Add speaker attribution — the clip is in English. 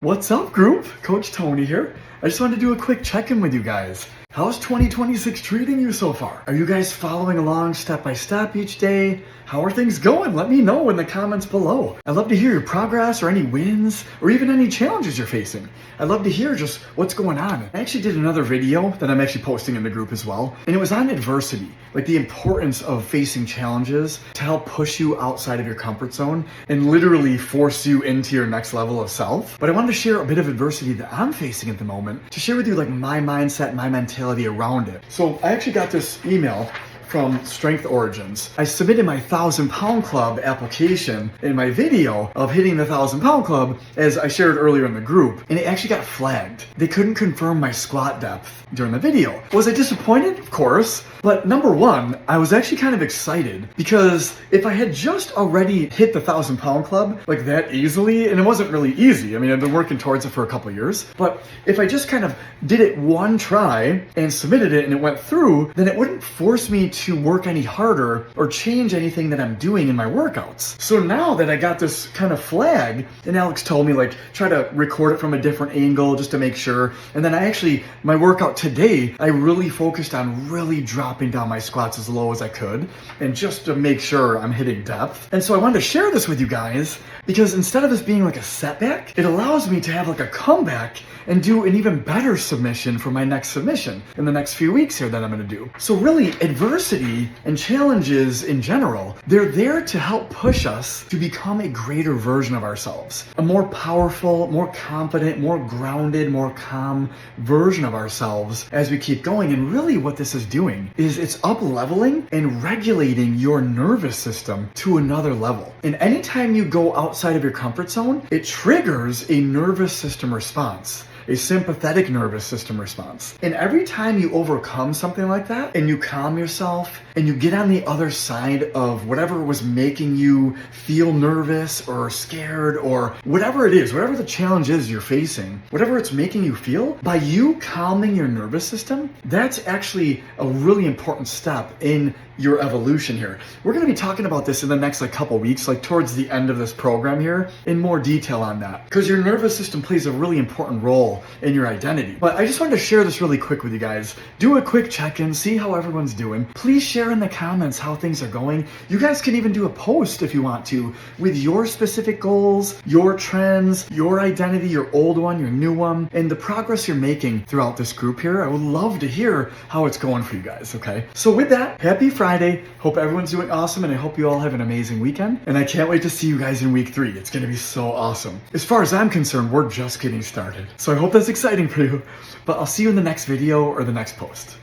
Speaker 1: What's up, group? Coach Tony here. I just wanted to do a quick check-in with you guys. How's 2026 treating you so far? Are you guys following along step by step each day? How are things going? Let me know in the comments below. I'd love to hear your progress or any wins or even any challenges you're facing. I'd love to hear just what's going on. I actually did another video that I'm actually posting in the group as well, and it was on adversity, like the importance of facing challenges to help push you outside of your comfort zone and literally force you into your next level of self. But I wanted to share a bit of adversity that I'm facing at the moment to share with you like my mindset, my mentality around it. So I actually got this email from Strength Origins. I submitted my 1,000-pound club application in my video of hitting the 1,000-pound club, as I shared earlier in the group, and it actually got flagged. They couldn't confirm my squat depth during the video. Was I disappointed? Of course. But number one, I was actually kind of excited because if I had just already hit the 1,000-pound club like that easily, and it wasn't really easy, I mean, I've been working towards it for a couple years, but if I just kind of did it one try and submitted it and it went through, then it wouldn't force me to work any harder or change anything that I'm doing in my workouts. So now that I got this kind of flag, and Alex told me like try to record it from a different angle just to make sure, and then my workout today, I really focused on really dropping down my squats as low as I could, and just to make sure I'm hitting depth. And so I wanted to share this with you guys because instead of this being like a setback, it allows me to have like a comeback and do an even better submission for my next submission in the next few weeks here that I'm gonna do. So really, adversity and challenges in general, they're there to help push us to become a greater version of ourselves, a more powerful, more confident, more grounded, more calm version of ourselves as we keep going. And really what this is doing is it's up-leveling and regulating your nervous system to another level. And anytime you go outside of your comfort zone, it triggers a nervous system response, a sympathetic nervous system response. And every time you overcome something like that and you calm yourself and you get on the other side of whatever was making you feel nervous or scared or whatever it is, whatever the challenge is you're facing, whatever it's making you feel, by you calming your nervous system, that's actually a really important step in your evolution here. We're gonna be talking about this in the next couple weeks, like towards the end of this program here, in more detail on that, because your nervous system plays a really important role in your identity. But I just wanted to share this really quick with you guys. Do a quick check-in, see how everyone's doing. Please share in the comments how things are going. You guys can even do a post if you want to, with your specific goals, your trends, your identity, your old one, your new one, and the progress you're making throughout this group here. I would love to hear how it's going for you guys, okay? So with that, happy Friday. Hope everyone's doing awesome, and I hope you all have an amazing weekend. And I can't wait to see you guys in week 3. It's gonna be so awesome. As far as I'm concerned, we're just getting started. So I hope that's exciting for you. But I'll see you in the next video or the next post.